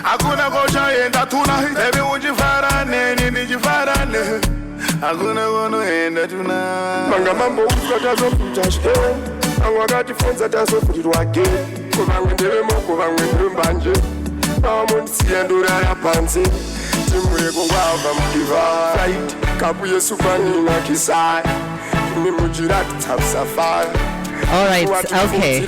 Hakuna kochaenda tonight. Baby, would you farane, need you farane. Hakuna konoenda tonight. Manga mambo ukatazo kutashke. Angwakati fonza tazo kutirwake. Kuvangwendele moko vangwendele mbanje. Amunsiendura ya panzi. Timwe kungwava mkiva. Fight, kapuye supanina kisai. Nimujirati tapsafai. All right, okay.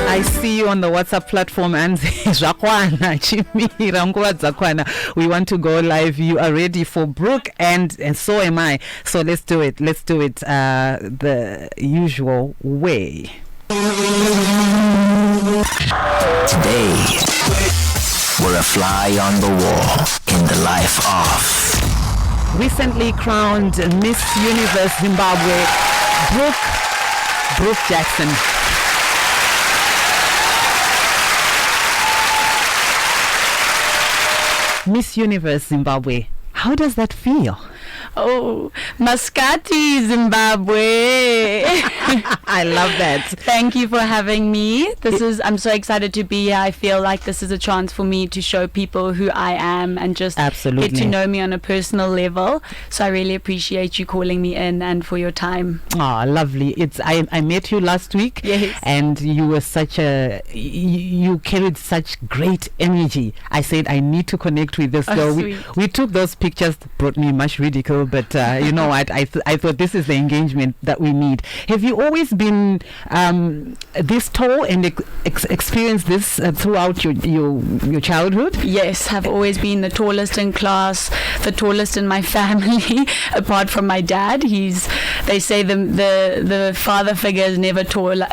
I see you on the WhatsApp platform, and we want to go live. You are ready for Brooke, and so am I. So let's do it. Let's do it the usual way. Today, we're a fly on the wall in the life of recently crowned Miss Universe Zimbabwe, Brooke Bruk Jackson. Miss Universe Zimbabwe, how does that feel? Oh, Mascati, Zimbabwe. I love that. Thank you for having me. I'm so excited to be here. I feel like this is a chance for me to show people who I am and just Absolutely. get to know me on a personal level. So I really appreciate you calling me in and for your time. Oh, lovely. I met you last week. Yes. And you were you carried such great energy. I said, I need to connect with this girl. We took those pictures, brought me much ridicule, but you know what? I thought this is the engagement that we need. Have you always been this tall and experienced this throughout your childhood? Yes, I've always been the tallest in class, the tallest in my family, apart from my dad. They say the father figure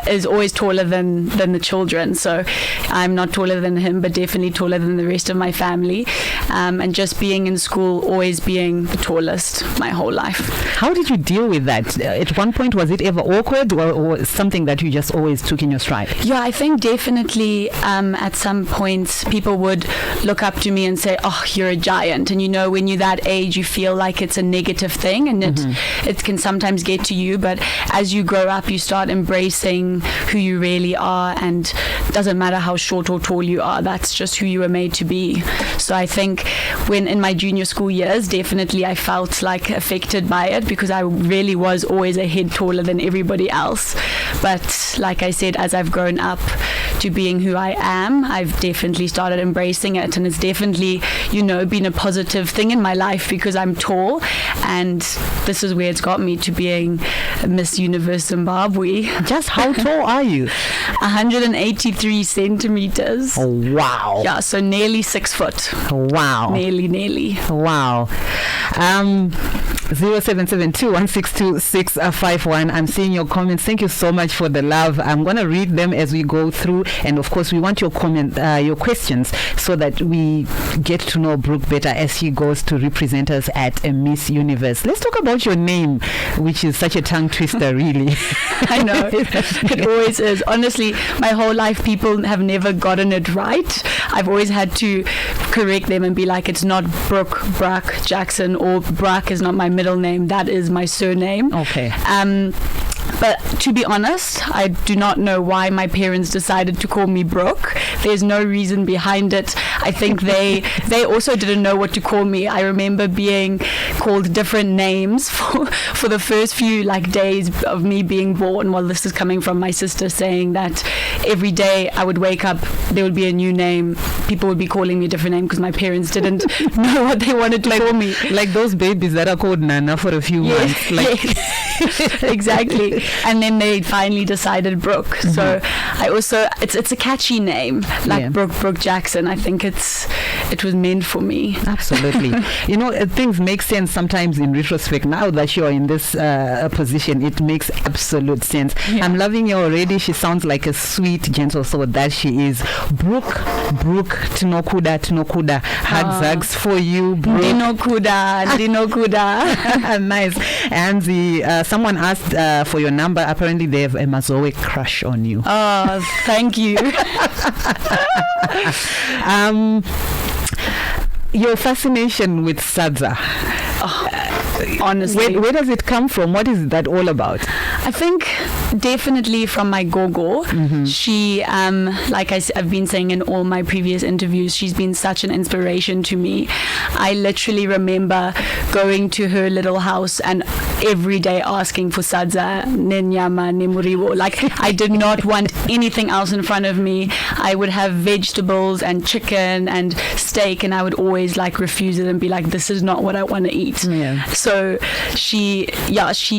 is always taller than the children. So I'm not taller than him, but definitely taller than the rest of my family. And just being in school, always being the tallest my whole life. How did you deal with that? At one point, was it ever awkward or something that you just always took in your stride? Yeah, I think definitely at some points people would look up to me and say, oh, you're a giant. And you know, when you're that age, you feel like it's a negative thing and it can sometimes get to you. But as you grow up, you start embracing who you really are, and it doesn't matter how short or tall you are, that's just who you were made to be. So I think when in my junior school years, definitely I felt like affected by it because I really was always a head taller than everybody else. But like I said, as I've grown up to being who I am, I've definitely started embracing it, and it's definitely, been a positive thing in my life because I'm tall, and this is where it's got me to being Miss Universe Zimbabwe. Just how tall are you? 183 centimeters. Oh, wow. Yeah, so nearly 6 foot. Wow. Nearly. Wow. 0772162651. I'm seeing your comments. Thank you so much for the love. I'm going to read them as we go through, and of course we want your your questions so that we get to know Brooke better as she goes to represent us at a Miss Universe. Let's talk about your name, which is such a tongue twister, really. I know. It always is. Honestly, my whole life people have never gotten it right. I've always had to correct them and be like, it's not Brooke Bruk Jackson, or Bruk is not my middle name, that is my surname. Okay. But to be honest, I do not know why my parents decided to call me Brooke. There's no reason behind it. I think they also didn't know what to call me. I remember being called different names for the first few days of me being born. Well, this is coming from my sister saying that every day I would wake up, there would be a new name. People would be calling me a different name because my parents didn't know what they wanted to call me. Like those babies that are called Nana for a few months. Yes, exactly. And then they finally decided Brooke. So I also, it's a catchy name, Brooke Bruk Jackson. I think it was meant for me. Absolutely. Things make sense sometimes in retrospect. Now that you're in this position, it makes absolute sense. Yeah. I'm loving you already. She sounds like a sweet, gentle soul that she is. Brooke Tinokuda. Hugs for you, Brooke. Dinokuda. Nice. And someone asked for your number. Apparently they have a Mazoe crush on you. Oh, thank you. Your fascination with Sadza. Honestly, where does it come from? What is that all about? I think definitely from my gogo. She, like I've been saying in all my previous interviews, she's been such an inspiration to me. I literally remember going to her little house and every day asking for sadza, nenyama, nemuriwo. Like, I did not want anything else in front of me. I would have vegetables and chicken and steak, and I would always like refuse it and be like, this is not what I want to eat. So she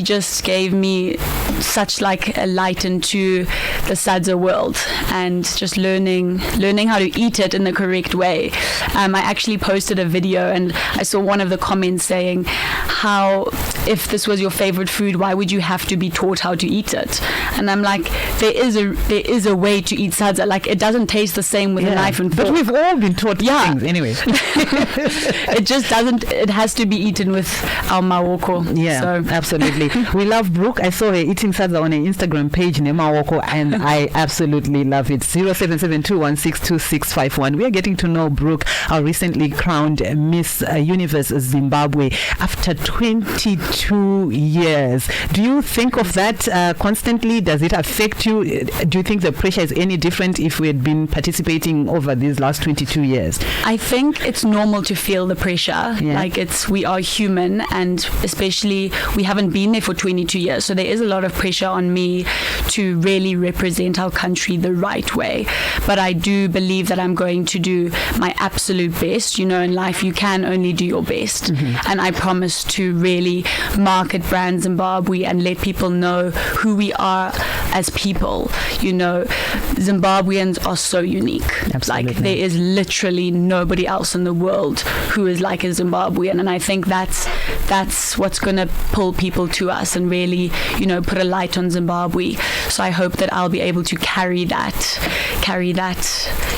just gave me such like a light into the sadza world, and just learning how to eat it in the correct way. I actually posted a video and I saw one of the comments saying, how, if this was your favorite food, why would you have to be taught how to eat it? And I'm like, there is a way to eat sadza. Like, it doesn't taste the same with a knife and fork. But we've all been taught things anyway. It just doesn't. It has to be eaten with our mawoko. Yeah, so. Absolutely. We love Brooke. I saw her eating sadza on her Instagram page, Nemawoko, and I absolutely love it. 0772162651. We are getting to know Brooke, our recently crowned Miss Universe Zimbabwe, after 22 years. Do you think of that constantly? Does it affect you? Do you think the pressure is any different if we had been participating over these last 22 years? I think it's normal to feel the pressure. Like, we are human, and especially we haven't been there for 22 years, so there is a lot of pressure on me to really represent our country the right way. But I do believe that I'm going to do my absolute best. You know, in life you can only do your best, and I promise to really market brand Zimbabwe and let people know who we are as people. You know, Zimbabweans are so unique. Absolutely. Like, there is literally nobody else in the world who is like a Zimbabwean, and I think that's what's going to pull people to us and really, you know, put a light on Zimbabwe. So I hope that I'll be able to carry that,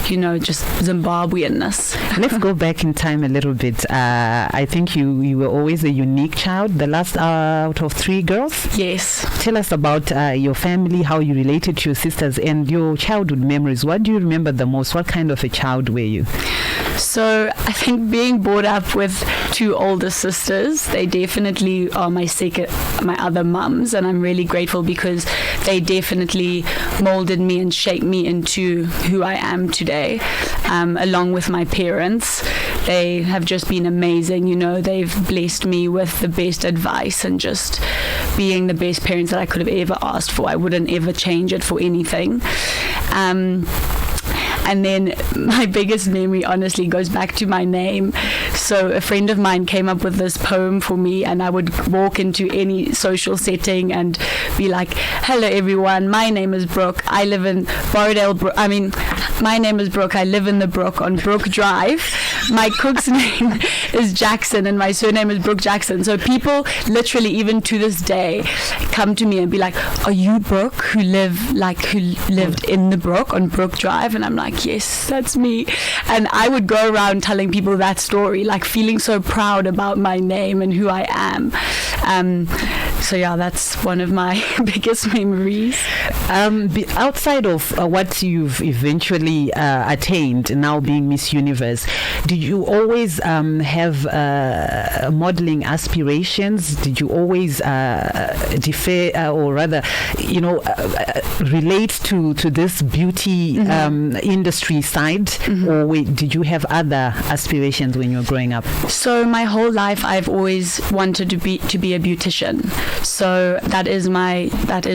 you know, just Zimbabweanness. Let's go back in time a little bit. I think you were always a unique child, the last out of 3 girls. Yes. Tell us about your family, how you related to your sisters, and your childhood memories. What do you remember the most? What kind of a child were you? So I think being brought up with 2 older sisters, they definitely are my other mums, and I'm really grateful because they definitely molded me and shaped me into who I am today, along with my parents. They have just been amazing. You know, they've blessed me with the best advice and just being the best parents that I could have ever asked for. I wouldn't ever change it for anything. And then my biggest memory, honestly, goes back to my name. So a friend of mine came up with this poem for me, and I would walk into any social setting and be like, hello, everyone. My name is Brooke. I live in my name is Brooke. I live in the Brook on Brook Drive. My cook's name is Jackson, and my surname is Brooke Jackson. So people literally, even to this day, come to me and be like, are you Brooke who lived in the Brook on Brook Drive? And I'm like, yes, that's me. And I would go around telling people that story, like feeling so proud about my name and who I am. So yeah, that's one of my biggest memories. Outside of what you've eventually attained, now being Miss Universe, did you always have modeling aspirations? Did you always defer, or rather, you know, relate to this beauty industry side, or did you have other aspirations when you were growing up? So my whole life, I've always wanted to be a beautician. So that is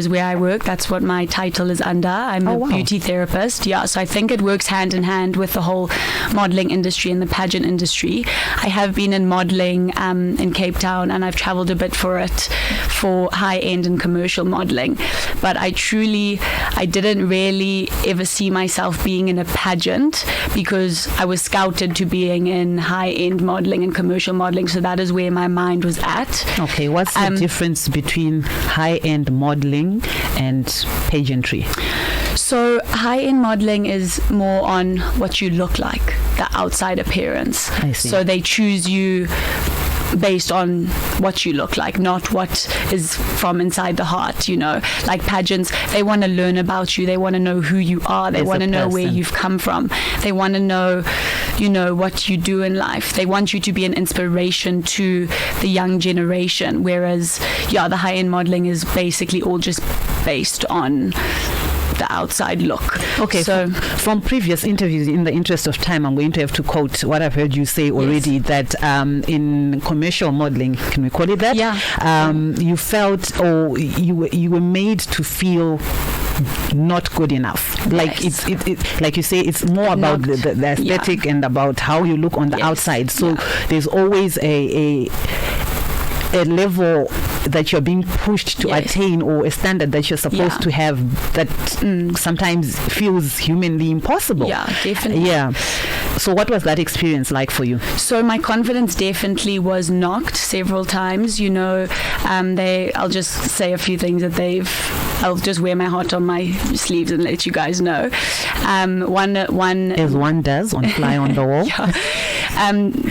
where I work. That's what my title is under. I'm a beauty therapist. Yeah, so I think it works hand in hand with the whole modeling industry and the pageant industry. I have been in modeling in Cape Town, and I've traveled a bit for high-end and commercial modeling. But I didn't really ever see myself being in a pageant because I was scouted to being in high-end modeling and commercial modeling. So that is where my mind was at. Okay, what's the difference between high-end modeling and pageantry? So high-end modeling is more on what you look like, the outside appearance. I see. So they choose you based on what you look like, not what is from inside the heart, you know. Like pageants, they want to learn about you, they want to know who you are, they want to know where you've come from, they want to know, you know, what you do in life. They want you to be an inspiration to the young generation, whereas the high-end modeling is basically all just based on the outside look. Okay, so from previous interviews, in the interest of time, I'm going to have to quote what I've heard you say already, that in commercial modeling, can we call it that? Yeah. You felt, or you were made to feel not good enough. Like it's like you say, it's more about the aesthetic and about how you look on the outside. So there's always a level that you're being pushed to attain, or a standard that you're supposed to have, that sometimes feels humanly impossible. Yeah, definitely. Yeah. So what was that experience like for you? So my confidence definitely was knocked several times. You know, I'll just say a few things that I'll just wear my heart on my sleeves and let you guys know. One as one does on Fly on the Wall.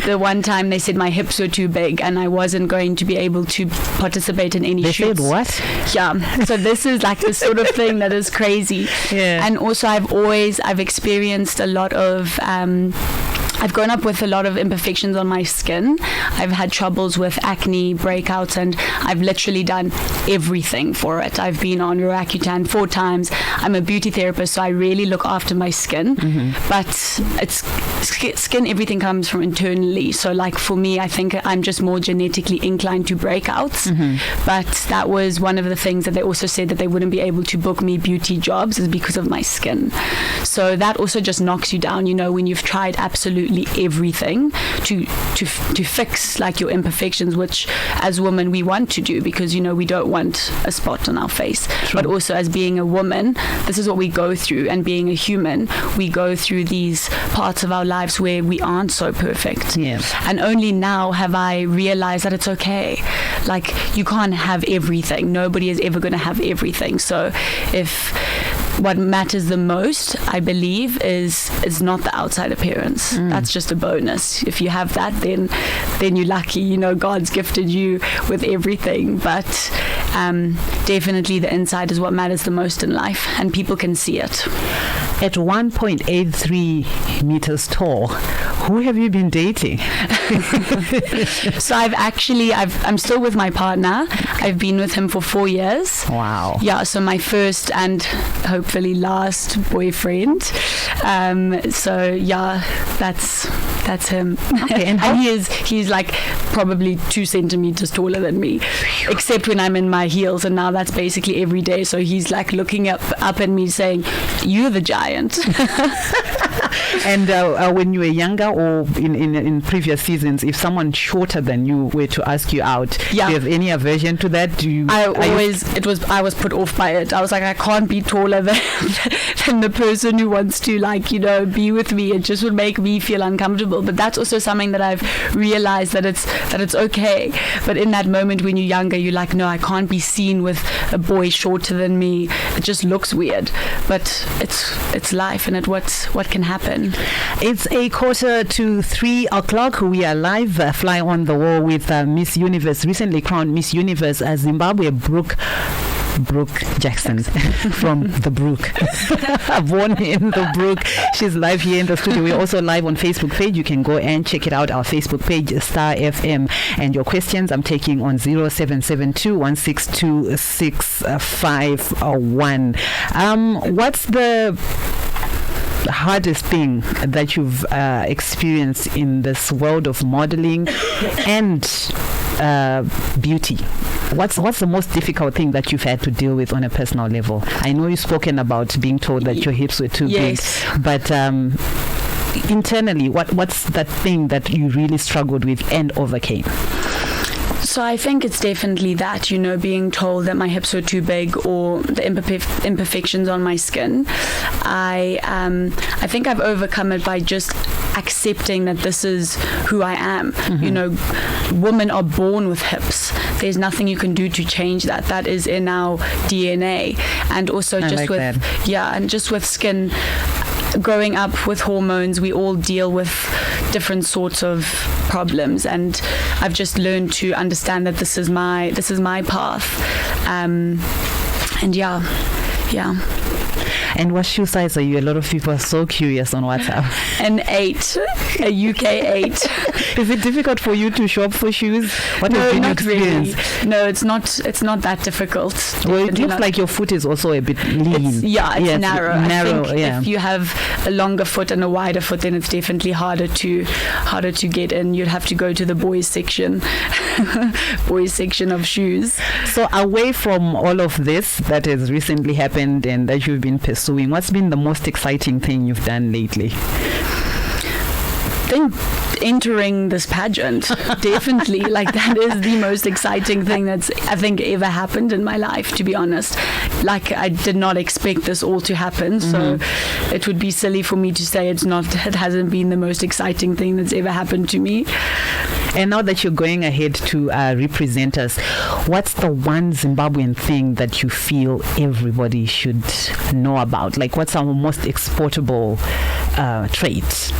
The one time they said my hips were too big and I wasn't going to be able to participate in any shoots. They said what? Yeah. So this is like the sort of thing that is crazy. Yeah. And also I've experienced a lot of I've grown up with a lot of imperfections on my skin. I've had troubles with acne, breakouts, and I've literally done everything for it. I've been on Roaccutane 4 times. I'm a beauty therapist, so I really look after my skin. But it's skin, everything comes from internally. So like for me, I think I'm just more genetically inclined to breakouts. But that was one of the things that they also said that they wouldn't be able to book me beauty jobs is because of my skin. So that also just knocks you down, you know, when you've tried absolutely everything to fix like your imperfections, which as women we want to do, because you know we don't want a spot on our face. True. But also as being a woman, this is what we go through, and being a human, we go through these parts of our lives where we aren't so perfect. And only now have I realized that it's okay. Like you can't have everything. Nobody is ever going to have everything. So if what matters the most, I believe, is not the outside appearance. That's just a bonus. If you have that, then you're lucky. You know, God's gifted you with everything. But definitely the inside is what matters the most in life, and people can see it. At 1.83 meters tall, who have you been dating? So I'm still with my partner. I've been with him for 4 years. Wow. Yeah, so my first and hopefully last boyfriend. So yeah, that's him. Okay, and he's like probably 2 centimeters taller than me, except when I'm in my heels, and now that's basically every day. So he's like looking up at me saying, "You're the giant." And when you were younger, or in previous seasons, if someone shorter than you were to ask you out, do you have any aversion to that? I was put off by it. I was like, I can't be taller than the person who wants to, like, you know, be with me. It just would make me feel uncomfortable. But that's also something that I've realized, that it's okay. But in that moment when you're younger, you're like, no, I can't be seen with a boy shorter than me. It just looks weird. But it's life, and what can happen. It's 2:45. We are live, Fly on the Wall with Miss Universe, recently crowned Miss Universe Zimbabwe, Brooke Bruk Jackson from the Brook. Born in the Brook. She's live here in the studio. We're also live on Facebook page. You can go and check it out, our Facebook page, Star FM. And your questions I'm taking on 0772 162 651. What's the hardest thing that you've experienced in this world of modeling and beauty? What's the most difficult thing that you've had to deal with on a personal level? I know you've spoken about being told that your hips were too big, but internally, what's that thing that you really struggled with and overcame? So I think it's definitely that, you know, being told that my hips were too big, or the imperfections on my skin. I think I've overcome it by just accepting that this is who I am. Mm-hmm. You know, women are born with hips. There's nothing you can do to change that. That is in our DNA. And also just with skin. Growing up with hormones, we all deal with different sorts of problems, and I've just learned to understand that this is my path, and yeah. And what shoe size are you? A lot of people are so curious on WhatsApp. An 8, a UK 8. Is it difficult for you to shop for shoes? What has been your experience? Really. No, it's not that difficult. Well, it looks like your foot is also a bit lean. It's narrow. I think yeah. If you have a longer foot and a wider foot, then it's definitely harder to get in. You'd have to go to the boys section of shoes. So away from all of this that has recently happened and that you've been pursuing, what's been the most exciting thing you've done lately? I think entering this pageant, definitely. Like, that is the most exciting thing that's, I think, ever happened in my life, to be honest. Like, I did not expect this all to happen, so it would be silly for me to say it hasn't been the most exciting thing that's ever happened to me. And now that you're going ahead to represent us, what's the one Zimbabwean thing that you feel everybody should know about? Like, what's our most exportable trait?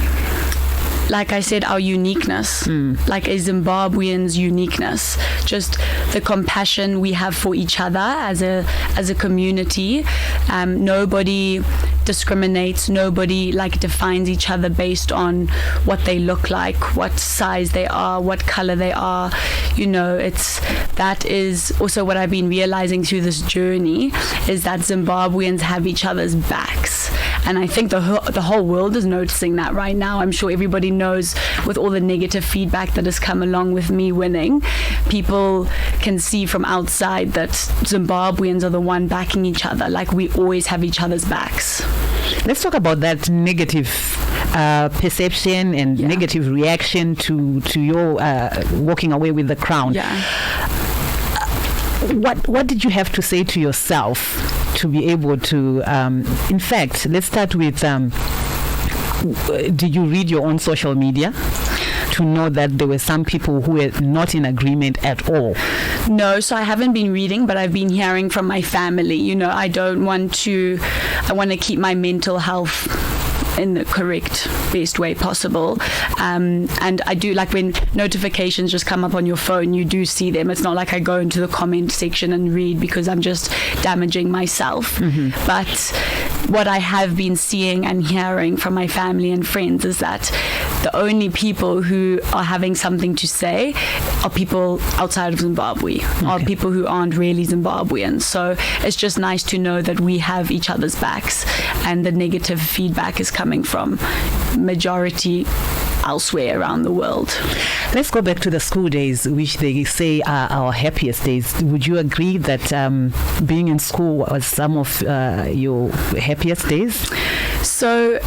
Like I said, our uniqueness, like a Zimbabwean's uniqueness, just the compassion we have for each other as a community. Nobody discriminates, nobody like defines each other based on what they look like, what size they are, what color they are. You know, that is also what I've been realizing through this journey, is that Zimbabweans have each other's backs. And I think the whole world is noticing that right now. I'm sure everybody knows, with all the negative feedback that has come along with me winning, people can see from outside that Zimbabweans are the one backing each other. Like, we always have each other's backs. Let's talk about that negative perception and negative reaction to your walking away with the crown. Yeah. What did you have to say to yourself to be able to, in fact, let's start with, did you read your own social media to know that there were some people who were not in agreement at all? No, so I haven't been reading, but I've been hearing from my family. You know, I want to keep my mental health in the correct, best way possible. And I do, like, when notifications just come up on your phone, you do see them. It's not like I go into the comment section and read, because I'm just damaging myself. But what I have been seeing and hearing from my family and friends is that the only people who are having something to say are people outside of Zimbabwe, are people who aren't really Zimbabweans. So it's just nice to know that we have each other's backs, and the negative feedback is coming from majority elsewhere around the world. Let's go back to the school days, which they say are our happiest days. Would you agree that being in school was some of your happiest days? So,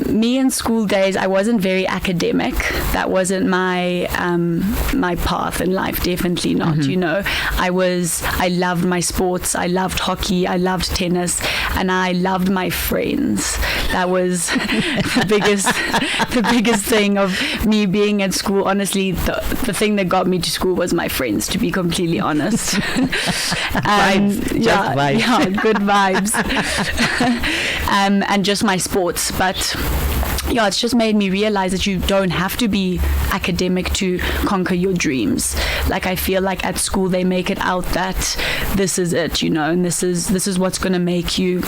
me in school days, I wasn't very academic. That wasn't my my path in life. Definitely not. You know, I loved my sports. I loved hockey. I loved tennis, and I loved my friends. That was the biggest thing of me being at school. Honestly, the thing that got me to school was my friends, to be completely honest. Vibes. Yeah, good vibes. And just my sports. But yeah, it's just made me realize that you don't have to be academic to conquer your dreams. Like, I feel like at school they make it out that this is it, you know, and this is what's going to make you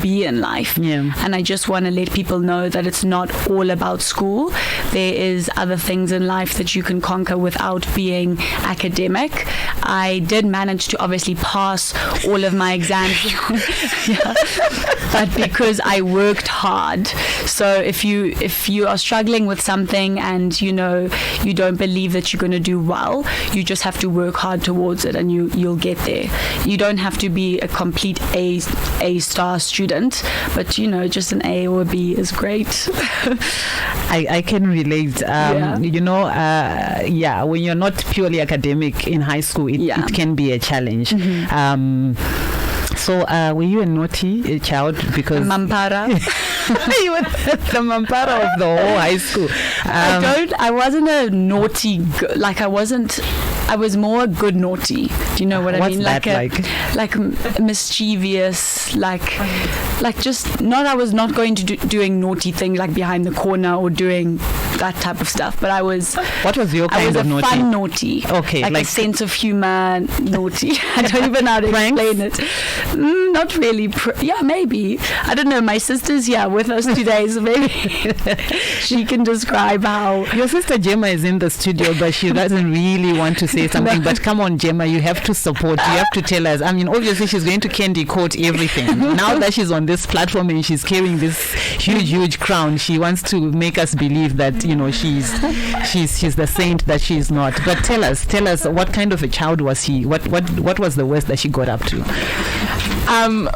be in life. And I just want to let people know that it's not all about school. There is other things in life that you can conquer without being academic. I did manage to obviously pass all of my exams, but because I worked hard. So if you are struggling with something and you know you don't believe that you're going to do well, you just have to work hard towards it, and you'll get there. You don't have to be a complete A star student, but you know, just an A or a B is great. I can relate. You know, when you're not purely academic in high school, it can be a challenge. So were you a naughty child? Because Mampara. You were the Mampara of the whole high school. I wasn't a naughty. I was more a good naughty. Do you know what I mean? Like mischievous, like just not. I was not going to doing naughty things like behind the corner or doing that type of stuff. But what was your kind of naughty? Fun naughty. Okay, like a sense of humor naughty. I don't even know how to explain it. Not really. Yeah, maybe. I don't know. My sister's here with us today, so maybe she can describe how. Your sister Gemma is in the studio, but she doesn't really want to say something. But come on, Gemma, you have to support. You have to tell us. I mean, obviously she's going to candy coat everything. Now that she's on this platform and she's carrying this huge crown, she wants to make us believe that, you know, she's the saint that she's not. But tell us what kind of a child was he? What was the worst that she got up to?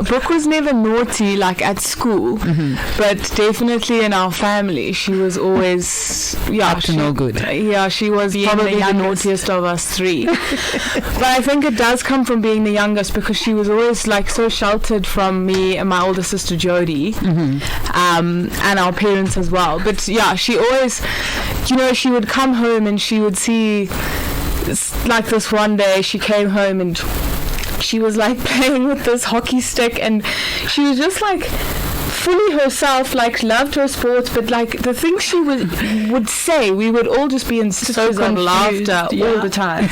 Brooke was never naughty like at school, but definitely in our family she was always up to no good. Yeah, she was probably the naughtiest of us three. But I think it does come from being the youngest, because she was always like so sheltered from me and my older sister Jodie, and our parents as well. But yeah, she always, you know, she would come home and she would see, like this one day she came home and she was like playing with this hockey stick, and she was just like fully herself, like loved her sports, but like the things she would say, we would all just be in stitches of laughter all the time.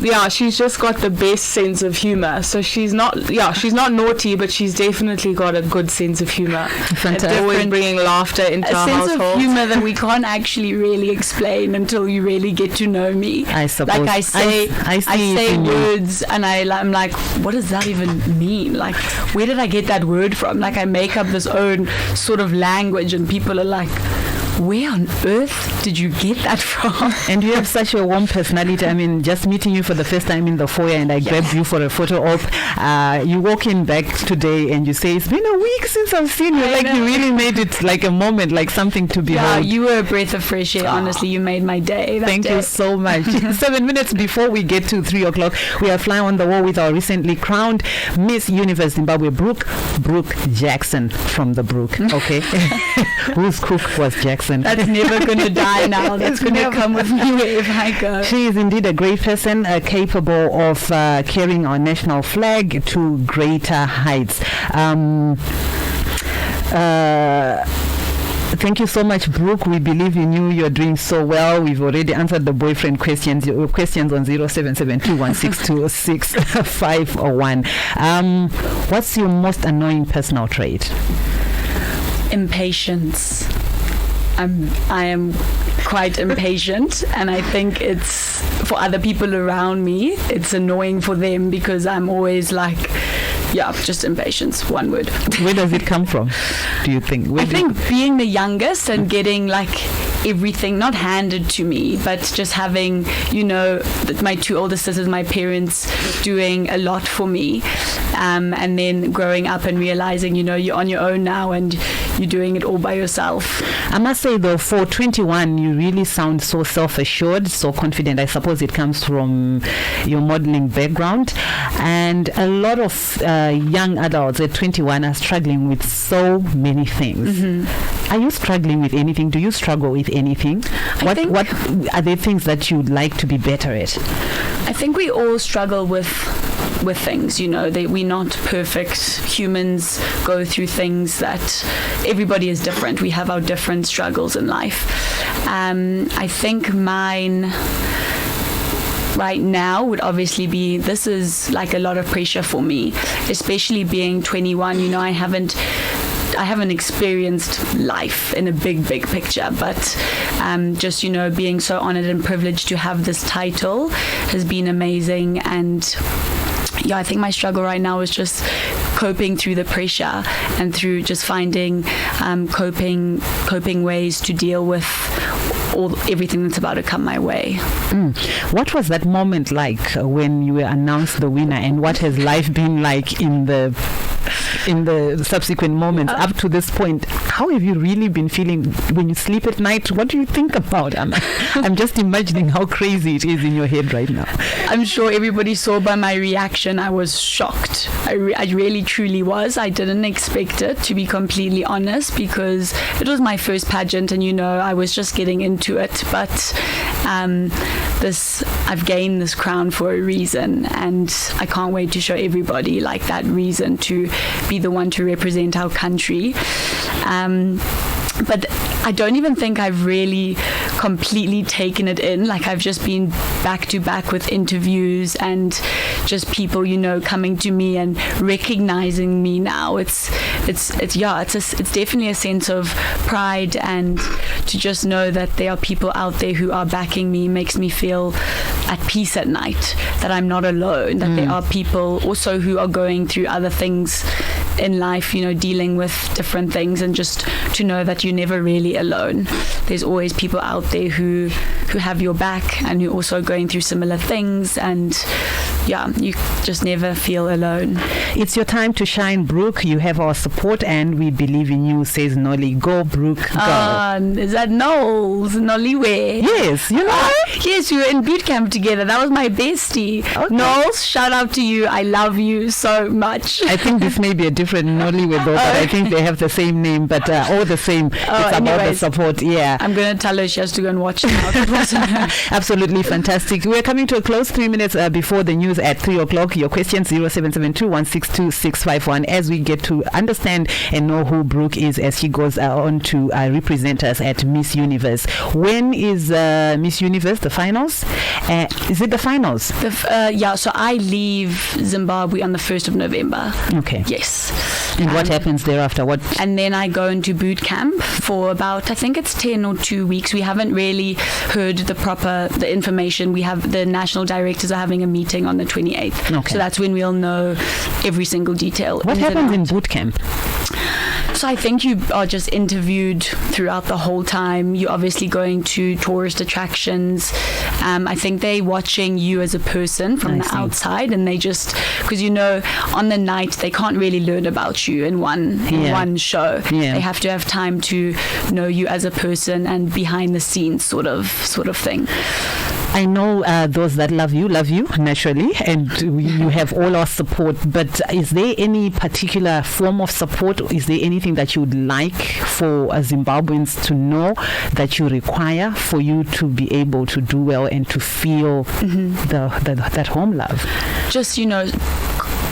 Yeah, she's just got the best sense of humor. So she's not naughty, but she's definitely got a good sense of humor. Fantastic. Always bringing laughter into our household. A sense of humor that we can't actually really explain until you really get to know me. I suppose. Like I say words and I'm like, what does that even mean? Like, where did I get that word from? Like, I make up this own sort of language and people are like, where on earth did you get that from? And you have such a warm personality. I mean, just meeting you for the first time in the foyer and I grabbed you for a photo op. You walk in back today and you say, it's been a week since I've seen you. Like, you really made it like a moment, like something to behold. Yeah, you were a breath of fresh air. Honestly, you made my day. Thank you so much. 7 minutes before we get to 3 o'clock, we are flying on the wall with our recently crowned Miss Universe Zimbabwe, Brooke Bruk Jackson from the Brook. Okay. Whose cook was Jackson? That's never going to die now. That's going to come with me wherever I go. She is indeed a great person, capable of carrying our national flag to greater heights. Thank you so much, Brooke. We believe in you. You're doing so well. We've already answered the boyfriend questions. Your questions on 0772162651. What's your most annoying personal trait? Impatience. I am quite impatient, and I think it's for other people around me, it's annoying for them because I'm always like, yeah, just impatience, one word. Where does it come from, do you think? I think being the youngest and getting like everything not handed to me, but just having, you know, my two older sisters, my parents doing a lot for me, and then growing up and realizing, you know, you're on your own now and you're doing it all by yourself. I must say though, for 21, you really sound so self-assured, so confident. I suppose it comes from your modeling background, and a lot of young adults at 21 are struggling with so many things. Are you struggling with anything? Do you struggle with anything? What are there things that you'd like to be better at? I think we all struggle with things, you know, we're not perfect. Humans go through things that everybody is different. We have our different struggles in life. I think mine right now would obviously be, this is like a lot of pressure for me, especially being 21. You know, I haven't experienced life in a big picture, but just, you know, being so honored and privileged to have this title has been amazing. And yeah, I think my struggle right now is just coping through the pressure and through just finding coping ways to deal with everything that's about to come my way. What was that moment like when you were announced the winner, and what has life been like in the subsequent moments up to this point? How have you really been feeling when you sleep at night? What do you think about? I'm just imagining how crazy it is in your head right now. I'm sure everybody saw by my reaction, I was shocked. I really truly was. I didn't expect it, to be completely honest, because it was my first pageant and, you know, I was just getting into it. But I've gained this crown for a reason, and I can't wait to show everybody like that reason to be the one to represent our country. but I don't even think I've really completely taken it in. Like, I've just been back to back with interviews and just people, you know, coming to me and recognizing me now. It's definitely a sense of pride, and to just know that there are people out there who are backing me makes me feel at peace at night, that I'm not alone, that there are people also who are going through other things in life, you know, dealing with different things, and just to know that you're never really alone. There's always people out there who have your back and who are also going through similar things, and yeah, you just never feel alone. It's your time to shine, Brooke. You have our support and we believe in you, says Nolly. Go, Brooke, go. Is that Knowles? Nolly where? Yes, you know. Yes, we were in boot camp together. That was my bestie. Okay. Knowles, shout out to you. I love you so much. I think this may be a different Nolly with those, but I think they have the same name, but all the same. It's about the support. Yeah. I'm going to tell her she has to go and watch it now. Absolutely fantastic. We're coming to a close 3 minutes before the news at 3 o'clock. Your questions 0772-162-651 as we get to understand and know who Brooke is as she goes on to represent us at Miss Universe. When is Miss Universe, the finals? Is it the finals? Yeah, so I leave Zimbabwe on the 1st of November. Okay. Yes. And what happens thereafter? And then I go into boot camp for about, I think it's 10 or 2 weeks. We haven't really heard the information. We have the national directors are having a meeting on the 28th. Okay. So that's when we'll know every single detail. What happens in boot camp? So I think you are just interviewed throughout the whole time. You're obviously going to tourist attractions. I think they're watching you as a person from the outside, and they just, because you know, on the night they can't really learn about you in one show. Yeah. They have to have time to know you as a person and behind the scenes sort of thing. I know those that love you naturally, and you have all our support, but is there any particular form of support? Is there anything that you would like for Zimbabweans to know that you require for you to be able to do well and to feel that home love? Just, you know,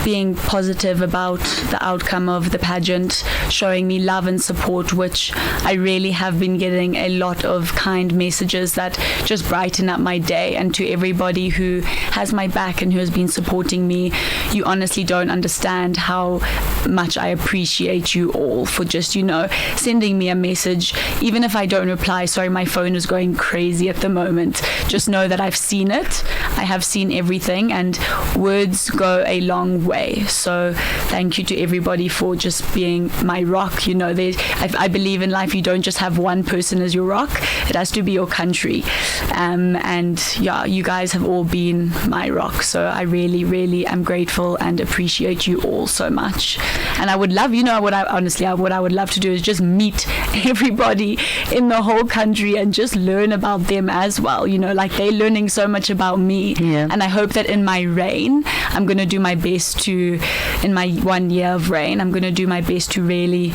being positive about the outcome of the pageant, showing me love and support, which I really have been getting a lot of kind messages that just brighten up my day. And to everybody who has my back and who has been supporting me, you honestly don't understand how much I appreciate you all for just, you know, sending me a message. Even if I don't reply, sorry, my phone is going crazy at the moment. Just know that I've seen it. I have seen everything, and words go a long way. So thank you to everybody for just being my rock. You know, I believe in life you don't just have one person as your rock. It has to be your country. And yeah, you guys have all been my rock. So I really, really am grateful and appreciate you all so much. And I would love, you know, what I would love to do is just meet everybody in the whole country and just learn about them as well. You know, like they're learning so much about me. Yeah. And I hope that in my reign, I'm going to do my best in my 1 year of reign, I'm going to do my best to really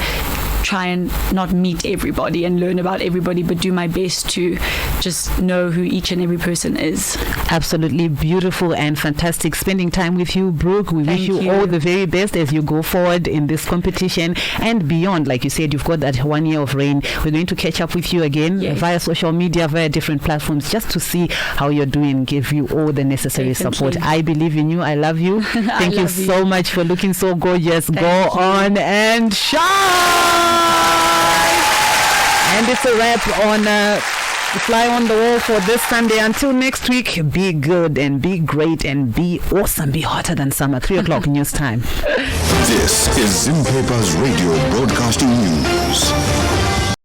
try and not meet everybody and learn about everybody, but do my best to just know who each and every person is. Absolutely beautiful and fantastic spending time with you, Brooke. We wish you all the very best as you go forward in this competition and beyond. Like you said, you've got that 1 year of reign. We're going to catch up with you again via social media, via different platforms, just to see how you're doing, give you all the necessary support. I believe in you. I love you. Thank you so much for looking so gorgeous. Go on and shine! And it's a wrap on Fly on the Wall for this Sunday. Until next week, be good and be great and be awesome. Be hotter than summer. 3 o'clock news time. This is Zimbabwe's Radio Broadcasting News.